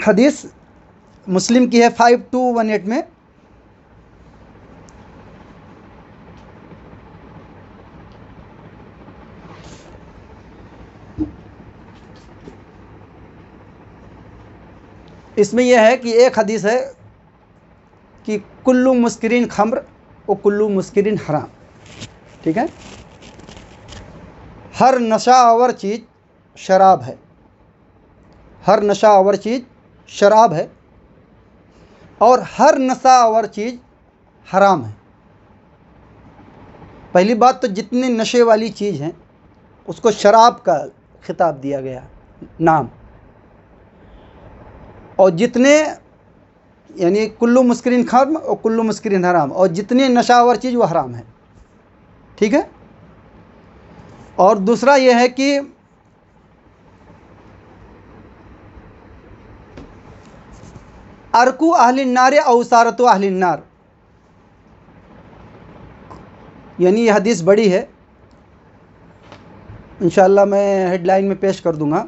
حدیث مسلم کی ہے 5218 میں، اس میں یہ ہے کہ ایک حدیث ہے کہ کلو مسکرین خمر و کلو مسکرین حرام، ٹھیک ہے، ہر نشہ آور چیز شراب ہے، ہر نشہ آور چیز شراب ہے، اور ہر نشہ آور چیز حرام ہے۔ پہلی بات تو جتنے نشے والی چیز ہیں اس کو شراب کا خطاب دیا گیا نام، اور جتنے یعنی کلو مسکرین خمر اور کلو مسکرین حرام، اور جتنے نشہ آور چیز وہ حرام ہے، ٹھیک ہے۔ اور دوسرا یہ ہے کہ ارکو اہل النار اوسارت اہل النار، یعنی یہ حدیث بڑی ہے، انشاءاللہ میں ہیڈ لائن میں پیش کر دوں گا۔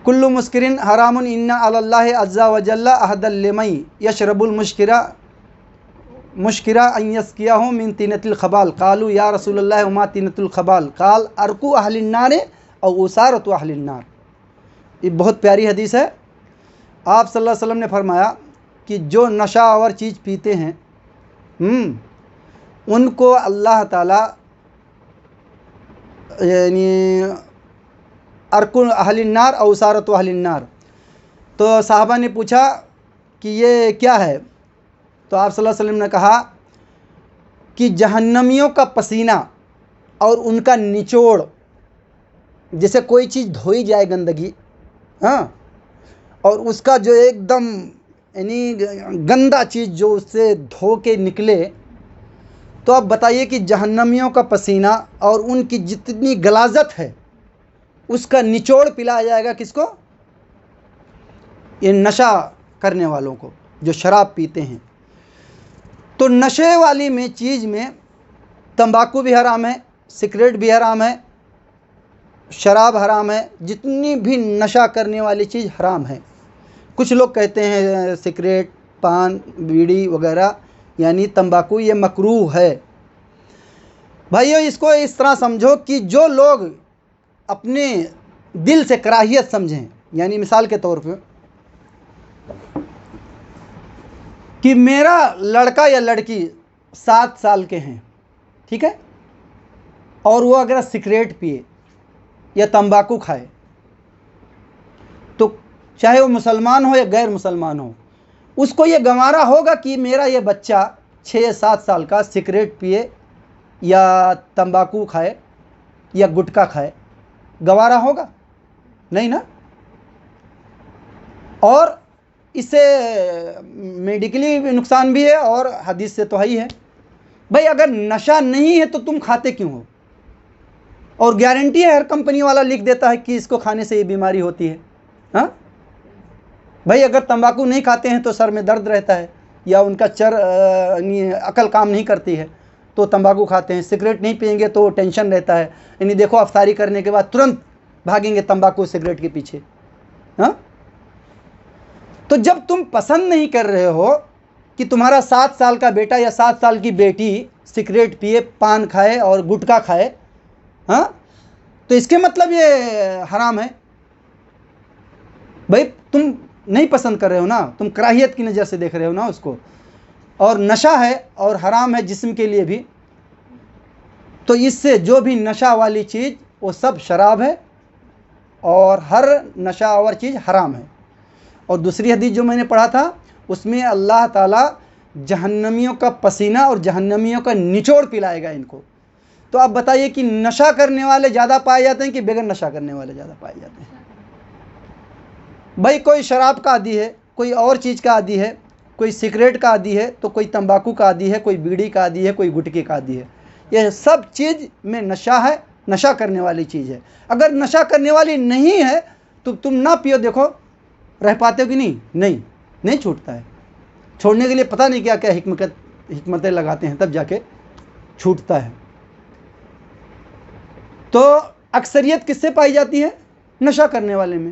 کل مسکرین حرام ان علی اللہ عز وجل عہد لمن یشرب المسکرہ ان یسقیہ من طینۃ الخبال قالوا یا رسول اللہ وما طینۃ الخبال قال ارکو اہل النار او اسارۃ اہل النار۔ یہ بہت پیاری حدیث ہے۔ آپ صلی اللہ علیہ وسلم نے فرمایا کہ جو نشہ آور چیز پیتے ہیں ان کو اللہ تعالیٰ یعنی ارکن اہل النار او اسارۃ اہل النار۔ تو صحابہ نے پوچھا کہ یہ کیا ہے؟ تو آپ صلی اللہ علیہ وسلم نے کہا کہ جہنمیوں کا پسینہ اور ان کا نچوڑ، جیسے کوئی چیز دھوئی جائے گندگی، ہاں، اور اس کا جو ایک دم یعنی گندا چیز جو اس سے دھو کے نکلے، تو اب بتائیے کہ جہنمیوں کا پسینہ اور ان کی جتنی غلاظت ہے اس کا نچوڑ پلایا جائے گا کس کو؟ یہ نشہ کرنے والوں کو جو شراب پیتے ہیں۔ تو نشے والی میں چیز میں تمباکو بھی حرام ہے، سگریٹ بھی حرام ہے، شراب حرام ہے، جتنی بھی نشہ کرنے والی چیز حرام ہے۔ کچھ لوگ کہتے ہیں سگریٹ، پان، بیڑی وغیرہ یعنی تمباکو یہ مکروہ ہے۔ بھائیو اس کو اس طرح سمجھو کہ جو لوگ اپنے دل سے کراہیت سمجھیں، یعنی مثال کے طور پہ کہ میرا لڑکا یا لڑکی 7 سال کے ہیں، ٹھیک ہے، اور وہ اگر سگریٹ پیے یا تمباکو کھائے، تو چاہے وہ مسلمان ہو یا غیر مسلمان ہو، اس کو یہ گوارا ہوگا کہ میرا یہ بچہ 6-7 سال کا سگریٹ پیے یا تمباکو کھائے یا گٹکا کھائے، گوارا ہوگا؟ نہیں نا۔ اور اس سے میڈیکلی نقصان بھی ہے اور حدیث سے تو ہی ہے۔ بھائی اگر نشہ نہیں ہے تو تم کھاتے کیوں ہو؟ اور گارنٹی ہے، ہر کمپنی والا لکھ دیتا ہے کہ اس کو کھانے سے یہ بیماری ہوتی ہے، ہاں۔ بھائی اگر تمباکو نہیں کھاتے ہیں تو سر میں درد رہتا ہے یا ان کا عقل کام نہیں کرتی ہے تو تمباکو کھاتے ہیں، سگریٹ نہیں پئیں گے تو ٹینشن رہتا ہے، یعنی دیکھو افطاری کرنے کے بعد ترنت بھاگیں گے تمباکو سگریٹ کے پیچھے، ہاں۔ تو جب تم پسند نہیں کر رہے ہو کہ تمہارا 7 سال کا بیٹا یا 7 سال کی بیٹی سگریٹ پیے، پان کھائے اور گٹکا کھائے، ہاں، تو اس کے مطلب یہ حرام ہے؟ بھائی تم نہیں پسند کر رہے ہو نا، تم کراہیت کی نظر سے دیکھ رہے ہو نا اس کو، اور نشہ ہے اور حرام ہے جسم کے لیے بھی، تو اس سے جو بھی نشہ والی چیز وہ سب شراب ہے اور ہر نشہ آور چیز حرام ہے۔ اور دوسری حدیث جو میں نے پڑھا تھا اس میں اللہ تعالیٰ جہنمیوں کا پسینہ اور جہنمیوں کا نچوڑ پلائے گا ان کو۔ تو آپ بتائیے کہ نشہ کرنے والے زیادہ پائے جاتے ہیں کہ بغیر نشہ کرنے والے زیادہ پائے جاتے ہیں؟ بھائی کوئی شراب کا عادی ہے، کوئی اور چیز کا عادی ہے، کوئی سگریٹ کا عادی ہے، تو کوئی تمباکو کا عادی ہے، کوئی بیڑی کا عادی ہے، کوئی گٹکے کا عادی ہے۔ یہ سب چیز میں نشہ ہے، نشہ کرنے والی چیز ہے۔ اگر نشہ کرنے والی نہیں ہے تو تم نہ پیو، دیکھو رہ پاتے ہو کہ نہیں چھوٹتا ہے۔ چھوڑنے کے لیے پتہ نہیں کیا کیا حکمتیں لگاتے ہیں، تب جا کے چھوٹتا ہے۔ تو اکثریت کس سے پائی جاتی ہے؟ نشہ کرنے والے میں۔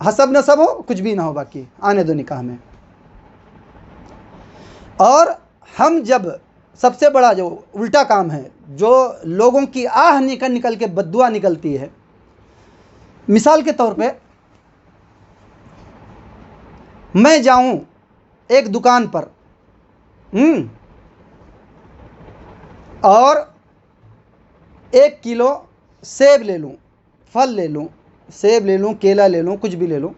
حسب نسب ہو کچھ بھی نہ ہو، باقی آنے دو نکاح میں۔ اور ہم جب سب سے بڑا جو الٹا کام ہے، جو لوگوں کی آہ نکل کے بددعا نکلتی ہے، مثال کے طور پہ میں جاؤں ایک دکان پر اور 1 کلو سیب لے لوں، پھل لے لوں، سیب لے لوں، کیلا لے لوں، کچھ بھی لے لوں،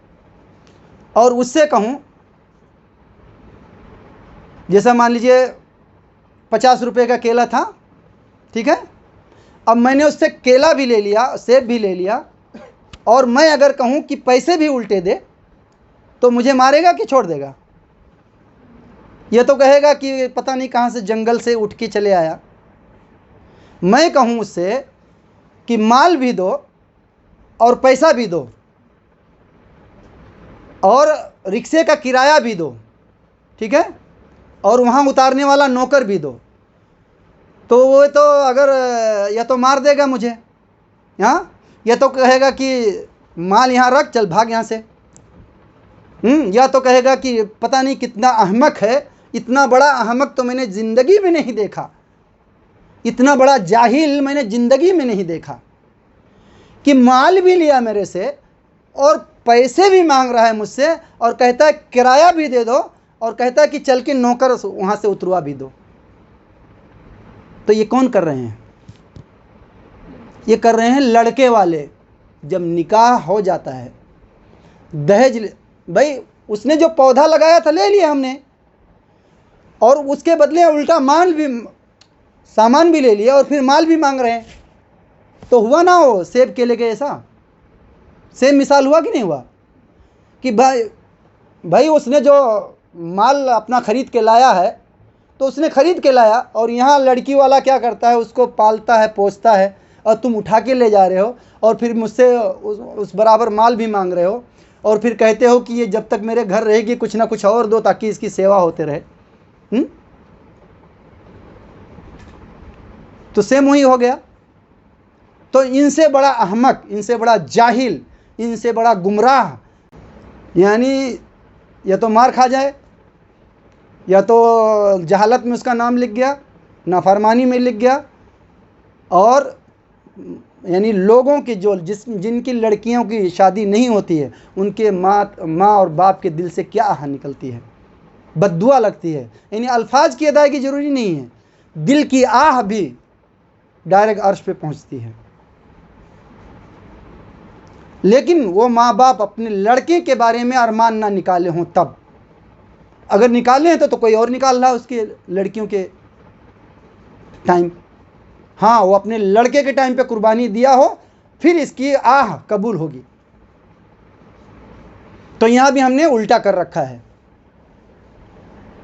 اور اس سے کہوں، جیسا مان لیجئے 50 روپے کا کیلا تھا، ٹھیک ہے، اب میں نے اس سے کیلا بھی لے لیا، سیب بھی لے لیا، اور میں اگر کہوں کہ پیسے بھی الٹے دے تو مجھے مارے گا کہ چھوڑ دے گا؟ یہ تو کہے گا کہ پتہ نہیں کہاں سے جنگل سے اٹھ کے چلے آیا۔ میں کہوں اس سے کہ مال بھی دو اور پیسہ بھی دو اور رکشے کا کرایہ بھی دو، ٹھیک ہے، اور وہاں اتارنے والا نوکر بھی دو، تو وہ تو اگر یا تو مار دے گا مجھے، ہاں، یا تو کہے گا کہ مال یہاں رکھ، چل بھاگ یہاں سے، یا تو کہے گا کہ پتہ نہیں کتنا احمق ہے، اتنا بڑا احمق تو میں نے زندگی میں نہیں دیکھا، اتنا بڑا جاہل میں نے زندگی میں نہیں دیکھا کہ مال بھی لیا میرے سے اور پیسے بھی مانگ رہا ہے مجھ سے، اور کہتا ہے کرایہ بھی دے دو، اور کہتا ہے کہ چل کے نوکر وہاں سے اتروا بھی دو۔ تو یہ کون کر رہے ہیں؟ یہ کر رہے ہیں لڑکے والے۔ جب نکاح ہو جاتا ہے، دہیج بھائی اس نے جو پودا لگایا تھا لے لیا ہم نے، اور اس کے بدلے الٹا مال بھی، سامان بھی لے لیا اور پھر مال بھی مانگ رہے ہیں، تو ہوا نہ ہو سیب کیلے کے ایسا؟ سیم مثال ہوا کہ نہیں ہوا؟ کہ بھائی اس نے جو مال اپنا خرید کے لایا ہے تو اس نے خرید کے لایا، اور یہاں لڑکی والا کیا کرتا ہے، اس کو پالتا ہے، پوستا ہے، اور تم اٹھا کے لے جا رہے ہو اور پھر مجھ سے اس برابر مال بھی مانگ رہے ہو، اور پھر کہتے ہو کہ یہ جب تک میرے گھر رہے گی کچھ نہ کچھ اور دو تاکہ اس کی سیوا ہوتے رہے۔ تو سیم وہی ہو گیا۔ تو ان سے بڑا احمق، ان سے بڑا جاہل، ان سے بڑا گمراہ، یعنی یا تو مار کھا جائے، یا تو جہالت میں اس کا نام لکھ گیا، نافرمانی میں لکھ گیا، اور یعنی لوگوں کی جن کی لڑکیوں کی شادی نہیں ہوتی ہے ان کے ماں اور باپ کے دل سے کیا آہ نکلتی ہے، بددعا لگتی ہے۔ یعنی الفاظ کی ادائیگی ضروری نہیں ہے، دل کی آہ بھی ڈائریکٹ عرش پہ پہنچتی ہے۔ لیکن وہ ماں باپ اپنے لڑکے کے بارے میں ارمان نہ نکالے ہوں، تب اگر نکالے ہیں تو کوئی اور نکال رہا اس کے لڑکیوں کے ٹائم، ہاں وہ اپنے لڑکے کے ٹائم پہ قربانی دیا ہو، پھر اس کی آہ قبول ہوگی۔ تو یہاں بھی ہم نے الٹا کر رکھا ہے،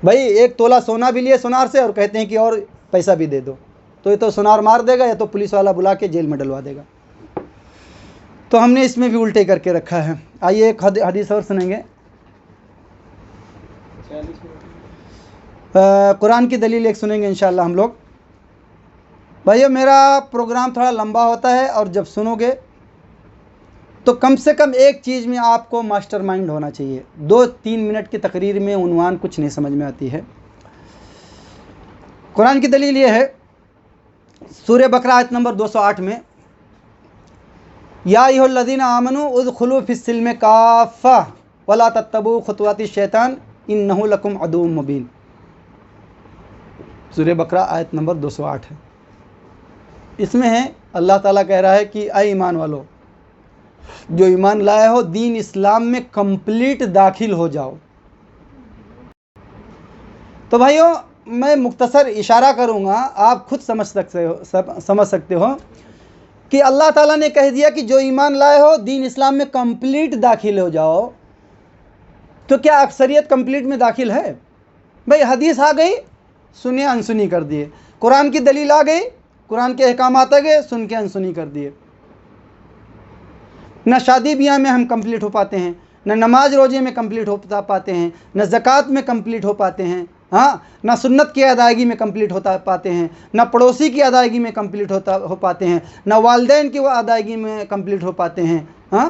بھائی 1 تولہ سونا بھی لیے سونار سے اور کہتے ہیں کہ اور پیسہ بھی دے دو، تو یہ تو سونار مار دے گا یا تو پولیس والا بلا کے جیل میں ڈلوا دے گا۔ تو ہم نے اس میں بھی الٹے کر کے رکھا ہے۔ آئیے ایک حدیث اور سنیں گے۔ قرآن کی دلیل ایک سنیں گے انشاءاللہ ہم لوگ۔ بھائیو میرا پروگرام تھوڑا لمبا ہوتا ہے، اور جب سنو گے تو کم سے کم ایک چیز میں آپ کو ماسٹر مائنڈ ہونا چاہیے۔ 2-3 منٹ کی تقریر میں عنوان کچھ نہیں سمجھ میں آتی ہے۔ قرآن کی دلیل یہ ہے، سورہ بقرہ آیت نمبر 208 میں، یا ایھا الذین آمنوا ادخلوا فی السلم کافہ ولا تتبعوا خطوات الشیطان انہ لکم عدو مبین۔ سورہ بقرہ آیت نمبر 208 ہے۔ اس میں ہے اللہ تعالیٰ کہہ رہا ہے کہ اے ایمان والو، جو ایمان لائے ہو دین اسلام میں کمپلیٹ داخل ہو جاؤ۔ تو بھائیو میں مختصر اشارہ کروں گا، آپ خود سمجھ سکتے ہو کہ اللہ تعالیٰ نے کہہ دیا کہ جو ایمان لائے ہو دین اسلام میں کمپلیٹ داخل ہو جاؤ، تو کیا اکثریت کمپلیٹ میں داخل ہے؟ بھائی حدیث آ گئی، سنی انسنی کر دیے، قرآن کی دلیل آ گئی، قرآن کے احکامات آ گئے، سن کے انسنی کر دیے۔ نہ شادی بیاہ میں ہم کمپلیٹ ہو پاتے ہیں، نہ نماز روزے میں کمپلیٹ ہو پاتے ہیں، نہ زکوٰۃ میں کمپلیٹ ہو پاتے ہیں، ہاں، نہ سنت کی ادائیگی میں کمپلیٹ ہوتا پاتے ہیں، نہ پڑوسی کی ادائیگی میں کمپلیٹ ہو پاتے ہیں، نہ والدین کی ادائیگی میں کمپلیٹ ہو پاتے ہیں، ہاں،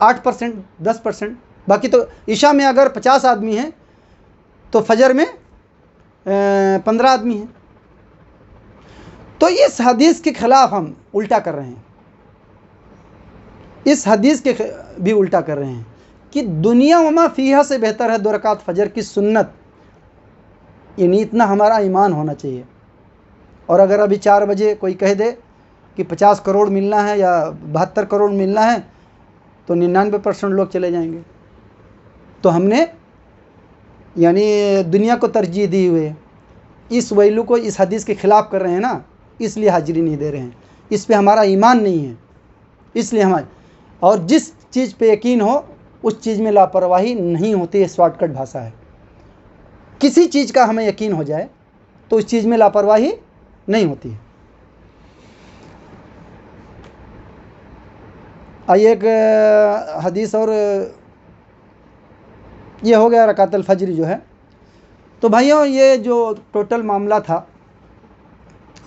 8%, 10%, باقی تو عشاء میں اگر 50 آدمی ہیں تو فجر میں 15 آدمی ہیں. تو اس حدیث کے خلاف ہم الٹا کر رہے ہیں، اس حدیث کے بھی الٹا کر رہے ہیں کہ دنیا وما فیہا سے بہتر ہے 2 رکعت فجر کی سنت. یعنی اتنا ہمارا ایمان ہونا چاہیے. اور اگر ابھی 4 بجے کوئی کہہ دے کہ 50 کروڑ ملنا ہے یا 72 کروڑ ملنا ہے تو 99% لوگ چلے جائیں گے. تو ہم نے یعنی دنیا کو ترجیح دی ہوئے اس ویلو کو اس حدیث کے خلاف کر رہے ہیں نا، اس لیے حاضری نہیں دے رہے ہیں. اس پہ ہمارا ایمان نہیں ہے، اس لیے ہمارے. اور جس چیز پہ یقین ہو اس چیز میں لاپرواہی نہیں ہوتی ہے. شارٹ کٹ بھاشا ہے. کسی چیز کا ہمیں یقین ہو جائے تو اس چیز میں لاپرواہی نہیں ہوتی ہے. آئیے ایک حدیث اور یہ ہو گیا رکعت الفجر جو ہے. تو بھائیوں یہ جو ٹوٹل معاملہ تھا،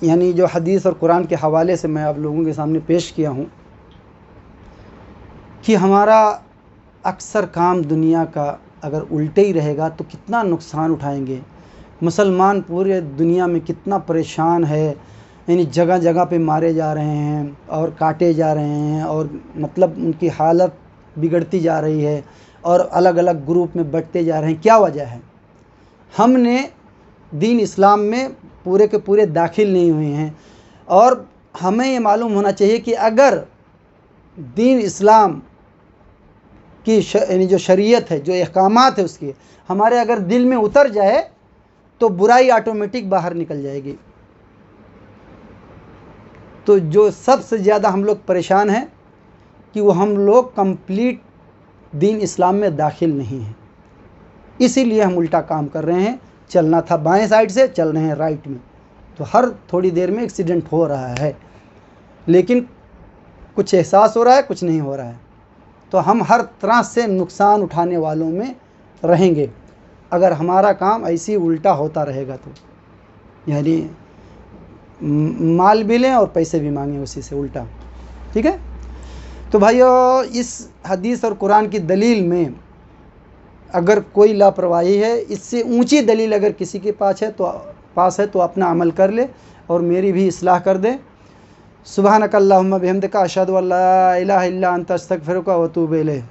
یعنی جو حدیث اور قرآن کے حوالے سے میں آپ لوگوں کے سامنے پیش کیا ہوں کہ ہمارا اکثر کام دنیا کا اگر الٹے ہی رہے گا تو کتنا نقصان اٹھائیں گے. مسلمان پورے دنیا میں کتنا پریشان ہے، یعنی جگہ جگہ پہ مارے جا رہے ہیں اور کاٹے جا رہے ہیں، اور مطلب ان کی حالت بگڑتی جا رہی ہے اور الگ الگ گروپ میں بٹتے جا رہے ہیں. کیا وجہ ہے؟ ہم نے دین اسلام میں پورے کے پورے داخل نہیں ہوئے ہیں. اور ہمیں یہ معلوم ہونا چاہیے کہ اگر دین اسلام کی یعنی جو شریعت ہے، جو احکامات ہے اس کے ہمارے اگر دل میں اتر جائے تو برائی آٹومیٹک باہر نکل جائے گی. تو جو سب سے زیادہ ہم لوگ پریشان ہیں کہ وہ ہم لوگ کمپلیٹ دین اسلام میں داخل نہیں ہیں. اسی لیے ہم الٹا کام کر رہے ہیں. چلنا تھا بائیں سائڈ سے، چل رہے ہیں رائٹ میں. تو ہر تھوڑی دیر میں ایکسیڈنٹ ہو رہا ہے، لیکن کچھ احساس ہو رہا ہے، کچھ نہیں ہو رہا ہے. تو ہم ہر طرح سے نقصان اٹھانے والوں میں رہیں گے اگر ہمارا کام ایسی الٹا ہوتا رہے گا. تو یعنی مال بھی لیں اور پیسے بھی مانگیں اسی سے الٹا. ٹھیک ہے. تو بھائیو اس حدیث اور قرآن کی دلیل میں اگر کوئی لاپرواہی ہے، اس سے اونچی دلیل اگر کسی کے پاس ہے تو اپنا عمل کر لے اور میری بھی اصلاح کر دے. سبحانک اللہم بحمدک اشہد ان لا الہ الا انت استغفرک و اتوب الیک.